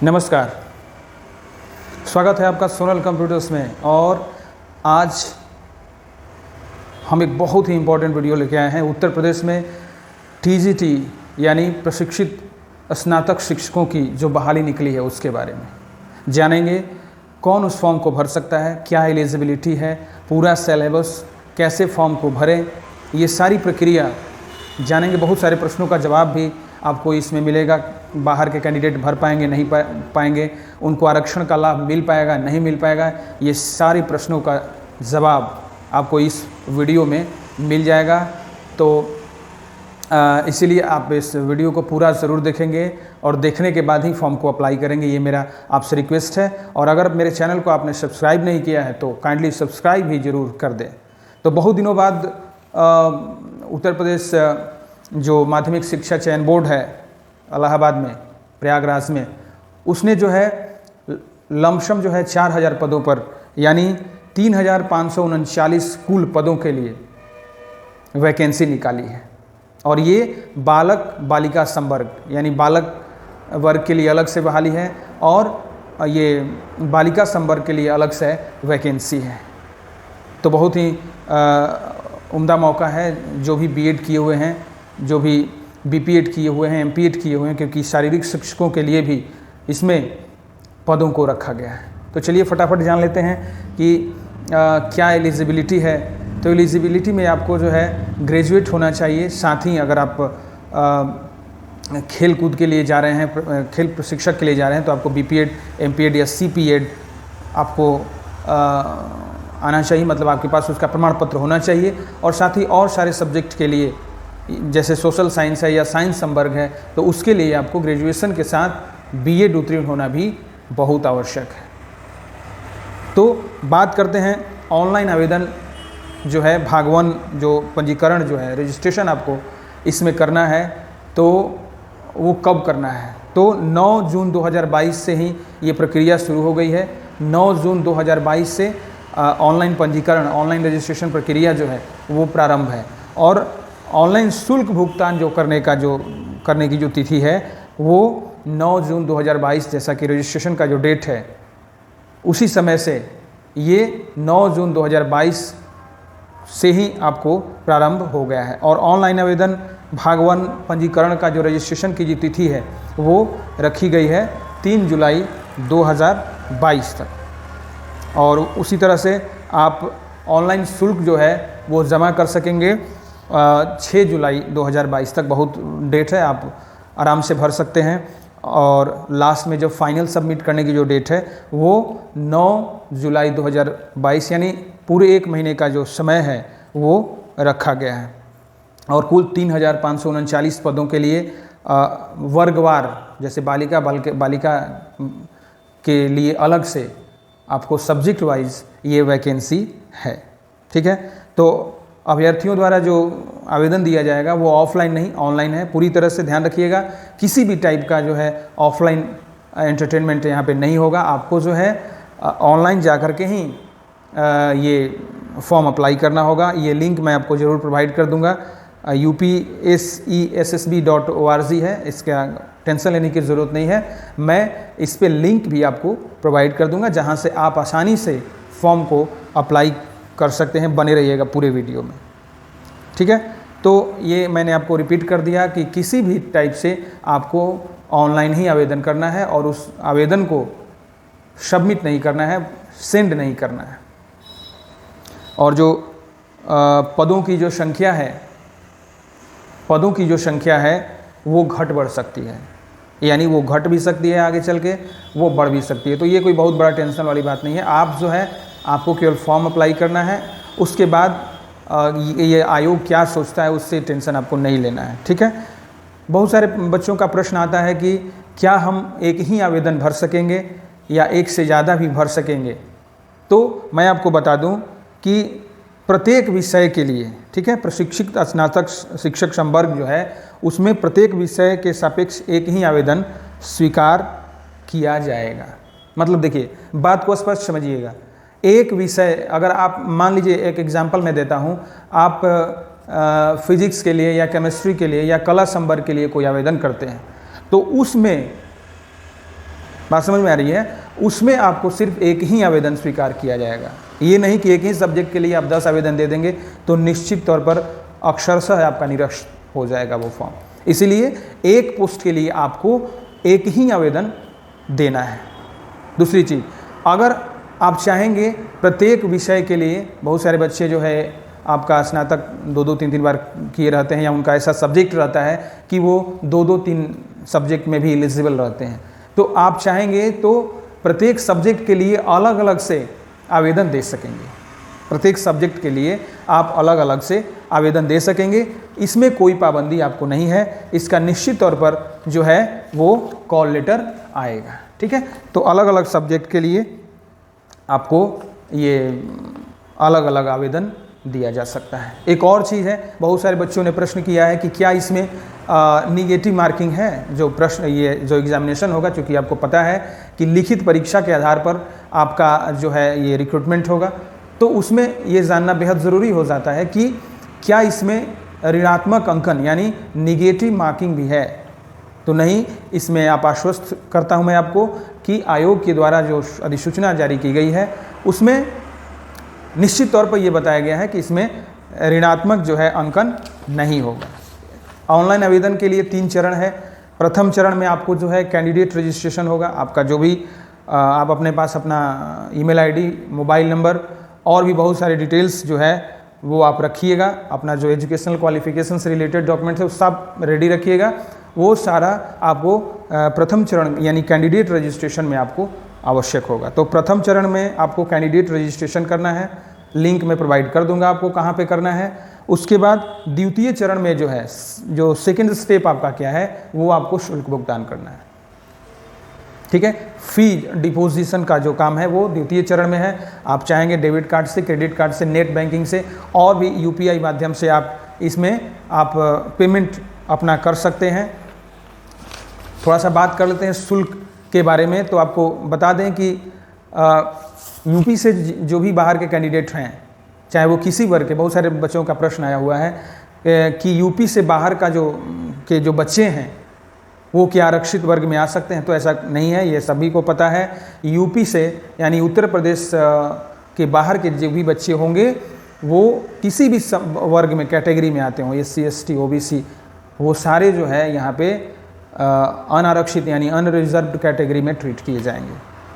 नमस्कार, स्वागत है आपका सोनल कंप्यूटर्स में। और आज हम एक बहुत ही इम्पोर्टेंट वीडियो लेके आए हैं। उत्तर प्रदेश में टीजीटी यानी प्रशिक्षित स्नातक शिक्षकों की जो बहाली निकली है उसके बारे में जानेंगे। कौन उस फॉर्म को भर सकता है, क्या एलिजिबिलिटी है, पूरा सिलेबस, कैसे फॉर्म को भरें, ये सारी प्रक्रिया जानेंगे। बहुत सारे प्रश्नों का जवाब भी आपको इसमें मिलेगा। बाहर के कैंडिडेट भर पाएंगे, नहीं पाएंगे, उनको आरक्षण का लाभ मिल पाएगा, नहीं मिल पाएगा, ये सारे प्रश्नों का जवाब आपको इस वीडियो में मिल जाएगा। तो इसीलिए आप इस वीडियो को पूरा ज़रूर देखेंगे और देखने के बाद ही फॉर्म को अप्लाई करेंगे, ये मेरा आपसे रिक्वेस्ट है। और अगर मेरे चैनल को आपने सब्सक्राइब नहीं किया है तो काइंडली सब्सक्राइब भी ज़रूर कर दें। तो बहुत दिनों बाद उत्तर प्रदेश जो माध्यमिक शिक्षा चयन बोर्ड है इलाहाबाद में, प्रयागराज में, उसने जो है लमसम जो है 4000 पदों पर यानी 3539 कुल पदों के लिए वैकेंसी निकाली है। और ये बालक बालिका संवर्ग यानी बालक वर्ग के लिए अलग से बहाली है और ये बालिका संवर्ग के लिए अलग से वैकेंसी है। तो बहुत ही उम्दा मौका है। जो भी बीएड किए हुए हैं, जो भी बीपीएड किए हुए हैं, एमपीएड किए हुए हैं, क्योंकि शारीरिक शिक्षकों के लिए भी इसमें पदों को रखा गया है। तो चलिए फटाफट जान लेते हैं कि क्या एलिजिबिलिटी है। तो एलिजिबिलिटी में आपको जो है ग्रेजुएट होना चाहिए। साथ ही अगर आप खेल कूद के लिए जा रहे हैं, खेल प्रशिक्षक के लिए जा रहे हैं, तो आपको बीपीएड, एमपीएड या सीपीएड आपको आना चाहिए, मतलब आपके पास उसका प्रमाण पत्र होना चाहिए। और साथ ही और सारे सब्जेक्ट के लिए, जैसे सोशल साइंस है या साइंस संवर्ग है, तो उसके लिए आपको ग्रेजुएशन के साथ बीएड उत्तीर्ण होना भी बहुत आवश्यक है। तो बात करते हैं ऑनलाइन आवेदन जो है, भाग 1 जो पंजीकरण जो है, रजिस्ट्रेशन आपको इसमें करना है, तो वो कब करना है? तो 9 जून 2022 से ही ये प्रक्रिया शुरू हो गई है। 9 जून 2022 से ऑनलाइन पंजीकरण, ऑनलाइन रजिस्ट्रेशन प्रक्रिया जो है वो प्रारंभ है। और ऑनलाइन शुल्क भुगतान जो करने की जो तिथि है वो 9 जून 2022, जैसा कि रजिस्ट्रेशन का जो डेट है उसी समय से ये 9 जून 2022 से ही आपको प्रारंभ हो गया है। और ऑनलाइन आवेदन भाग 1 पंजीकरण का जो रजिस्ट्रेशन की जो तिथि है वो रखी गई है 3 जुलाई 2022 तक। और उसी तरह से आप ऑनलाइन शुल्क जो है वो जमा कर सकेंगे 6 जुलाई 2022 तक। बहुत डेट है, आप आराम से भर सकते हैं। और लास्ट में जो फाइनल सबमिट करने की जो डेट है वो 9 जुलाई 2022 यानी पूरे 1 महीने का जो समय है वो रखा गया है। और कुल 3539 पदों के लिए वर्गवार, जैसे बालिका के लिए अलग से आपको सब्जेक्ट वाइज ये वैकेंसी है। ठीक है। तो अभ्यर्थियों द्वारा जो आवेदन दिया जाएगा वो ऑफलाइन नहीं, ऑनलाइन है। पूरी तरह से ध्यान रखिएगा, किसी भी टाइप का जो है ऑफलाइन एंटरटेनमेंट यहाँ पे नहीं होगा। आपको जो है ऑनलाइन जा कर के ही ये फॉर्म अप्लाई करना होगा। ये लिंक मैं आपको ज़रूर प्रोवाइड कर दूंगा। upsessb.org है, इसका टेंशन लेने की ज़रूरत नहीं है। मैं इस पर लिंक भी आपको प्रोवाइड कर दूंगा, जहाँ से आप आसानी से फॉर्म को अप्लाई कर सकते हैं। बने रहिएगा पूरे वीडियो में। ठीक है। तो ये मैंने आपको रिपीट कर दिया कि किसी भी टाइप से आपको ऑनलाइन ही आवेदन करना है और उस आवेदन को सबमिट नहीं करना है, सेंड नहीं करना है। और जो पदों की जो संख्या है वो घट बढ़ सकती है, यानी वो घट भी सकती है, आगे चल के वो बढ़ भी सकती है। तो ये कोई बहुत बड़ा टेंशन वाली बात नहीं है। आप जो है आपको केवल फॉर्म अप्लाई करना है, उसके बाद ये आयोग क्या सोचता है उससे टेंशन आपको नहीं लेना है। ठीक है। बहुत सारे बच्चों का प्रश्न आता है कि क्या हम एक ही आवेदन भर सकेंगे या एक से ज़्यादा भी भर सकेंगे? तो मैं आपको बता दूं कि प्रत्येक विषय के लिए, ठीक है, प्रशिक्षित स्नातक शिक्षक संवर्ग जो है उसमें प्रत्येक विषय के सापेक्ष एक ही आवेदन स्वीकार किया जाएगा। मतलब देखिए, बात को स्पष्ट समझिएगा। एक विषय, अगर आप मान लीजिए, एक एग्जांपल मैं देता हूं, आप फिजिक्स के लिए या केमिस्ट्री के लिए या कला संवर्ग के लिए कोई आवेदन करते हैं, तो उसमें बात समझ में आ रही है? उसमें आपको सिर्फ एक ही आवेदन स्वीकार किया जाएगा। ये नहीं कि एक ही सब्जेक्ट के लिए आप 10 आवेदन दे देंगे तो निश्चित तौर पर अक्षरशः आपका निरस्त हो जाएगा वो फॉर्म। इसीलिए एक पोस्ट के लिए आपको एक ही आवेदन देना है। दूसरी चीज़, अगर आप चाहेंगे प्रत्येक विषय के लिए, बहुत सारे बच्चे जो है आपका स्नातक 2-2, 3-3 बार किए रहते हैं, या उनका ऐसा सब्जेक्ट रहता है कि वो 2-2, 3 सब्जेक्ट में भी एलिजिबल रहते हैं, तो आप चाहेंगे तो प्रत्येक सब्जेक्ट के लिए अलग अलग से आवेदन दे सकेंगे। प्रत्येक सब्जेक्ट के लिए आप अलग अलग से आवेदन दे सकेंगे, इसमें कोई पाबंदी आपको नहीं है। इसका निश्चित तौर पर जो है वो कॉल लेटर आएगा। ठीक है, तो अलग अलग सब्जेक्ट के लिए आपको ये अलग अलग आवेदन दिया जा सकता है। एक और चीज़ है, बहुत सारे बच्चों ने प्रश्न किया है कि क्या इसमें निगेटिव मार्किंग है? जो प्रश्न, ये जो एग्जामिनेशन होगा, चूँकि आपको पता है कि लिखित परीक्षा के आधार पर आपका जो है ये रिक्रूटमेंट होगा, तो उसमें ये जानना बेहद ज़रूरी हो जाता है कि क्या इसमें ऋणात्मक अंकन यानी निगेटिव मार्किंग भी है। तो नहीं, इसमें आप आश्वस्त करता हूं मैं आपको कि आयोग के द्वारा जो अधिसूचना जारी की गई है उसमें निश्चित तौर पर यह बताया गया है कि इसमें ऋणात्मक जो है अंकन नहीं होगा। ऑनलाइन आवेदन के लिए 3 चरण है। प्रथम चरण में आपको जो है कैंडिडेट रजिस्ट्रेशन होगा। आपका जो भी आप अपने पास अपना ईमेल आईडी, मोबाइल नंबर और भी बहुत सारे डिटेल्स जो है वो आप रखिएगा। अपना जो एजुकेशनल क्वालिफिकेशन से रिलेटेड डॉक्यूमेंट्स है वो सब रेडी रखिएगा। वो सारा आपको प्रथम चरण यानी कैंडिडेट रजिस्ट्रेशन में आपको आवश्यक होगा। तो प्रथम चरण में आपको कैंडिडेट रजिस्ट्रेशन करना है। लिंक मैं प्रोवाइड कर दूंगा आपको कहाँ पे करना है। उसके बाद द्वितीय चरण में जो है, जो सेकंड स्टेप आपका क्या है, वो आपको शुल्क भुगतान करना है। ठीक है, फी डिपोजिशन का जो काम है वो द्वितीय चरण में है। आप चाहेंगे डेबिट कार्ड से, क्रेडिट कार्ड से, नेट बैंकिंग से और भी यूपीआई माध्यम से आप इसमें आप पेमेंट अपना कर सकते हैं। थोड़ा सा बात कर लेते हैं शुल्क के बारे में। तो आपको बता दें कि यूपी से जो भी बाहर के कैंडिडेट हैं, चाहे वो किसी वर्ग के, बहुत सारे बच्चों का प्रश्न आया हुआ है कि यूपी से बाहर का जो बच्चे हैं वो क्या आरक्षित वर्ग में आ सकते हैं। तो ऐसा नहीं है, ये सभी को पता है। यूपी से यानी उत्तर प्रदेश के बाहर के जो भी बच्चे होंगे वो किसी भी वर्ग में, कैटेगरी में आते हों, SC, ST, OBC, वो सारे जो है यहाँ पे अनारक्षित यानी अनरिजर्व्ड कैटेगरी में ट्रीट किए जाएंगे।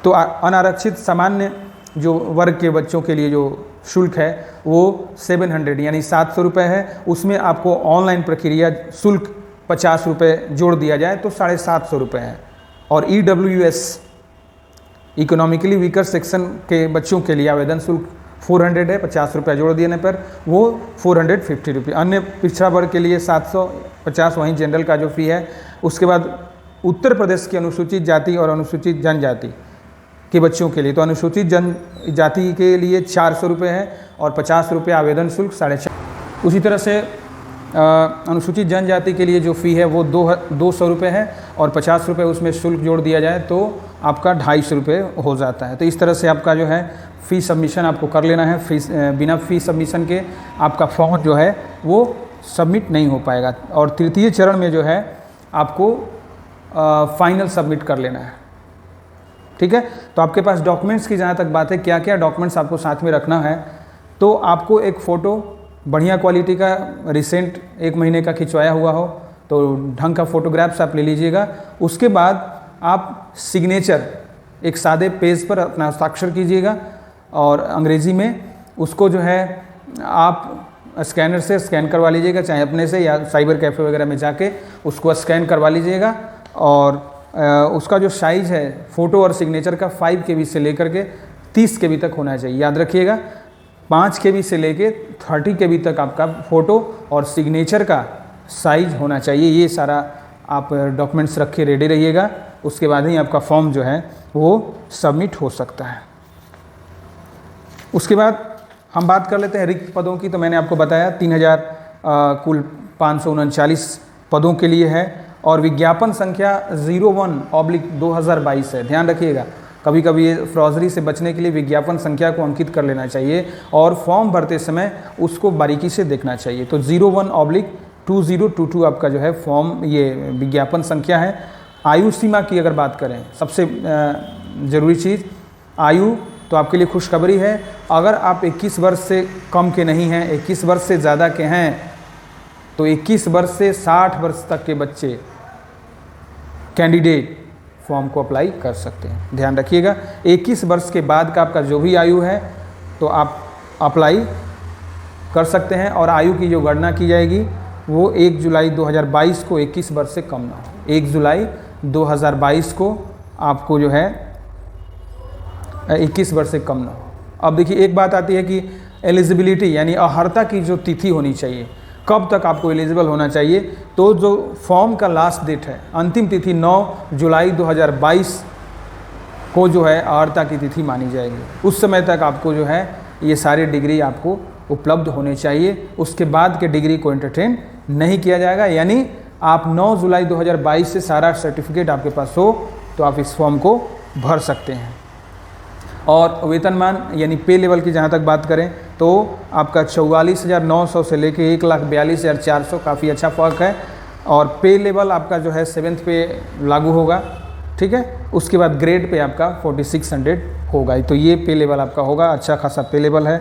तो अनारक्षित सामान्य जो वर्ग के बच्चों के लिए जो शुल्क है वो 700 यानी 700 रुपये है। उसमें आपको ऑनलाइन प्रक्रिया शुल्क 50 रुपये जोड़ दिया जाए तो 750 रुपये है। और EWS इकोनॉमिकली वीकर सेक्शन के बच्चों के लिए आवेदन शुल्क 400 है। 50 रुपये जोड़ देने पर वो 450 रुपये। अन्य पिछड़ा वर्ग के लिए 750 वहीं जनरल का जो फ़ी है। उसके बाद उत्तर प्रदेश की अनुसूचित जाति और अनुसूचित जनजाति के बच्चों के लिए, तो अनुसूचित जनजाति के लिए 400 रुपये है और 50 रुपये आवेदन शुल्क 450। उसी तरह से अनुसूचित जनजाति के लिए जो फ़ी है वो 200 रुपये है और 50 रुपये उसमें शुल्क जोड़ दिया जाए तो आपका 250 रुपये हो जाता है। तो इस तरह से आपका जो है फ़ी सबमिशन आपको कर लेना है। बिना फ़ी सबमिशन के आपका फॉर्म जो है वो सबमिट नहीं हो पाएगा। और तृतीय चरण में जो है आपको फाइनल सबमिट कर लेना है। ठीक है, तो आपके पास डॉक्यूमेंट्स की जहाँ तक बात है, क्या क्या डॉक्यूमेंट्स आपको साथ में रखना है, तो आपको एक फ़ोटो बढ़िया क्वालिटी का, रिसेंट 1 महीने का खिंचवाया हुआ हो तो ढंग का फ़ोटोग्राफ्स आप ले लीजिएगा। उसके बाद आप सिग्नेचर एक सादे पेज पर अपना हस्ताक्षर कीजिएगा और अंग्रेज़ी में उसको जो है आप स्कैनर से स्कैन करवा लीजिएगा, चाहे अपने से या साइबर कैफ़े वगैरह में जाके उसको स्कैन करवा लीजिएगा। और उसका जो साइज़ है फ़ोटो और सिग्नेचर का 5 KB से लेकर के 30 KB तक होना चाहिए। याद रखिएगा, 5 KB से लेके 30 KB तक आपका फ़ोटो और सिग्नेचर का साइज़ होना चाहिए। ये सारा आप डॉक्यूमेंट्स रख के रेडी रहिएगा। उसके बाद ही आपका फॉर्म जो है वो सबमिट हो सकता है। उसके बाद हम बात कर लेते हैं रिक्त पदों की। तो मैंने आपको बताया 3000 कुल 539 पदों के लिए है और विज्ञापन संख्या 01/2022 है। ध्यान रखिएगा, कभी कभी ये फ्रॉजरी से बचने के लिए विज्ञापन संख्या को अंकित कर लेना चाहिए और फॉर्म भरते समय उसको बारीकी से देखना चाहिए। तो 01/2022 आपका जो है फॉर्म, ये विज्ञापन संख्या है। आयु सीमा की अगर बात करें, सबसे ज़रूरी चीज़ आयु, तो आपके लिए खुशखबरी है। अगर आप 21 वर्ष से कम के नहीं हैं, 21 वर्ष से ज़्यादा के हैं, तो 21 वर्ष से 60 वर्ष तक के बच्चे कैंडिडेट फॉर्म को अप्लाई कर सकते हैं। ध्यान रखिएगा, 21 वर्ष के बाद का आपका जो भी आयु है तो आप अप्लाई कर सकते हैं। और आयु की जो गणना की जाएगी वो 1 जुलाई 2022 को 21 वर्ष से कम ना हो। 1 जुलाई 2022 को आपको जो है 21 वर्ष से कम ना हो। अब देखिए, एक बात आती है कि एलिजिबिलिटी यानी अर्हता की जो तिथि होनी चाहिए, कब तक आपको एलिजिबल होना चाहिए। तो जो फॉर्म का लास्ट डेट है, अंतिम तिथि 9 जुलाई 2022 को जो है अर्हता की तिथि मानी जाएगी। उस समय तक आपको जो है ये सारे डिग्री आपको उपलब्ध होने चाहिए। उसके बाद के डिग्री को एंटरटेन नहीं किया जाएगा। यानी आप 9 जुलाई 2022 से सारा सर्टिफिकेट आपके पास हो तो आप इस फॉर्म को भर सकते हैं। और वेतनमान यानी पे लेवल की जहाँ तक बात करें तो आपका 44,900 से लेके 1,42,400, काफ़ी अच्छा फ़र्क है। और पे लेवल आपका जो है 7th पे लागू होगा, ठीक है। उसके बाद ग्रेड पे आपका 4600 होगा। तो ये पे लेवल आपका होगा, अच्छा खासा पे लेवल है।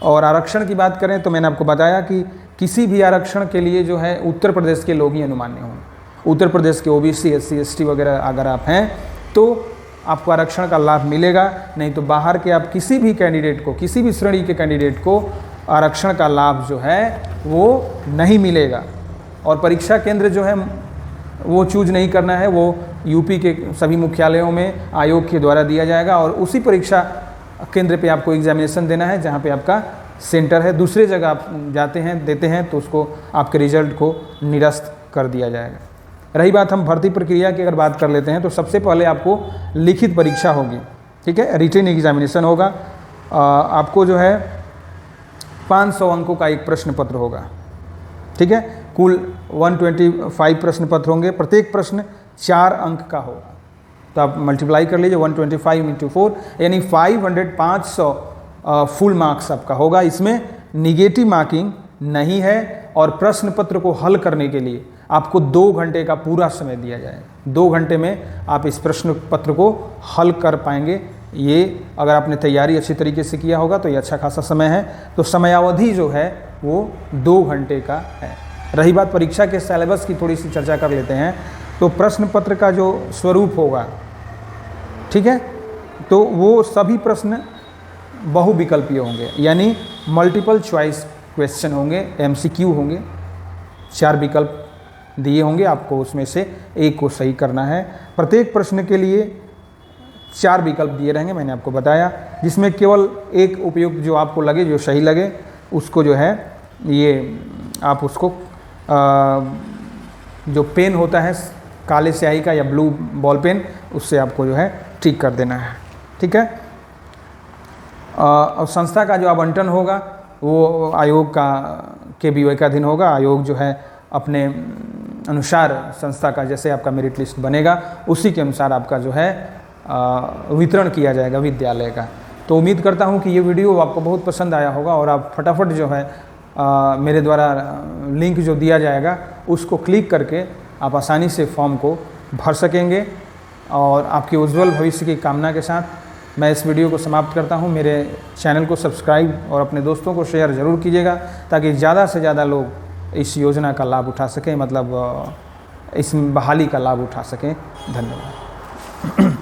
और आरक्षण की बात करें तो मैंने आपको बताया कि किसी भी आरक्षण के लिए जो है उत्तर प्रदेश के लोग ही अनुमान्य होंगे। उत्तर प्रदेश के OBC, SC, ST वगैरह अगर आप हैं तो आपको आरक्षण का लाभ मिलेगा। नहीं तो बाहर के आप किसी भी कैंडिडेट को, किसी भी श्रेणी के कैंडिडेट को आरक्षण का लाभ जो है वो नहीं मिलेगा। और परीक्षा केंद्र जो है वो चूज नहीं करना है, वो यूपी के सभी मुख्यालयों में आयोग के द्वारा दिया जाएगा। और उसी परीक्षा केंद्र पे आपको एग्जामिनेशन देना है जहाँ पे आपका सेंटर है। दूसरे जगह आप जाते हैं, देते हैं तो उसको आपके रिजल्ट को निरस्त कर दिया जाएगा। रही बात हम भर्ती प्रक्रिया की अगर बात कर लेते हैं तो सबसे पहले आपको लिखित परीक्षा होगी, ठीक है, रिटन एग्जामिनेशन होगा। आपको जो है 500 अंकों का एक प्रश्न पत्र होगा, ठीक है। कुल 125 प्रश्न पत्र होंगे, प्रत्येक प्रश्न 4 अंक का होगा। तो आप मल्टीप्लाई कर लीजिए 125 × 4 यानी 500 फुल मार्क्स आपका होगा। इसमें निगेटिव मार्किंग नहीं है। और प्रश्न पत्र को हल करने के लिए आपको 2 घंटे का पूरा समय दिया जाएगा। 2 घंटे में आप इस प्रश्न पत्र को हल कर पाएंगे। ये अगर आपने तैयारी अच्छी तरीके से किया होगा तो ये अच्छा खासा समय है। तो समयावधि जो है वो 2 घंटे का है। रही बात परीक्षा के सिलेबस की, थोड़ी सी चर्चा कर लेते हैं। तो प्रश्न पत्र का जो स्वरूप होगा, ठीक है, तो वो सभी प्रश्न बहुविकल्पीय होंगे, यानी मल्टीपल चॉइस क्वेश्चन होंगे, MCQ होंगे। 4 विकल्प दिए होंगे, आपको उसमें से एक को सही करना है। प्रत्येक प्रश्न के लिए 4 विकल्प दिए रहेंगे, मैंने आपको बताया, जिसमें केवल एक उपयुक्त जो आपको लगे, जो सही लगे, उसको जो है ये आप उसको जो पेन होता है काले स्याही का या ब्लू बॉल पेन, उससे आपको जो है ठीक कर देना है, ठीक है। और संस्था का जो आवंटन होगा वो आयोग के BOI का अधीन होगा। आयोग जो है अपने अनुसार संस्था का, जैसे आपका मेरिट लिस्ट बनेगा उसी के अनुसार आपका जो है वितरण किया जाएगा विद्यालय का। तो उम्मीद करता हूँ कि ये वीडियो आपको बहुत पसंद आया होगा और आप फटाफट जो है मेरे द्वारा लिंक जो दिया जाएगा उसको क्लिक करके आप आसानी से फॉर्म को भर सकेंगे। और आपके उज्जवल भविष्य की कामना के साथ मैं इस वीडियो को समाप्त करता हूं। मेरे चैनल को सब्सक्राइब और अपने दोस्तों को शेयर ज़रूर कीजिएगा ताकि ज़्यादा से ज़्यादा लोग इस योजना का लाभ उठा सकें, मतलब इस बहाली का लाभ उठा सकें। धन्यवाद।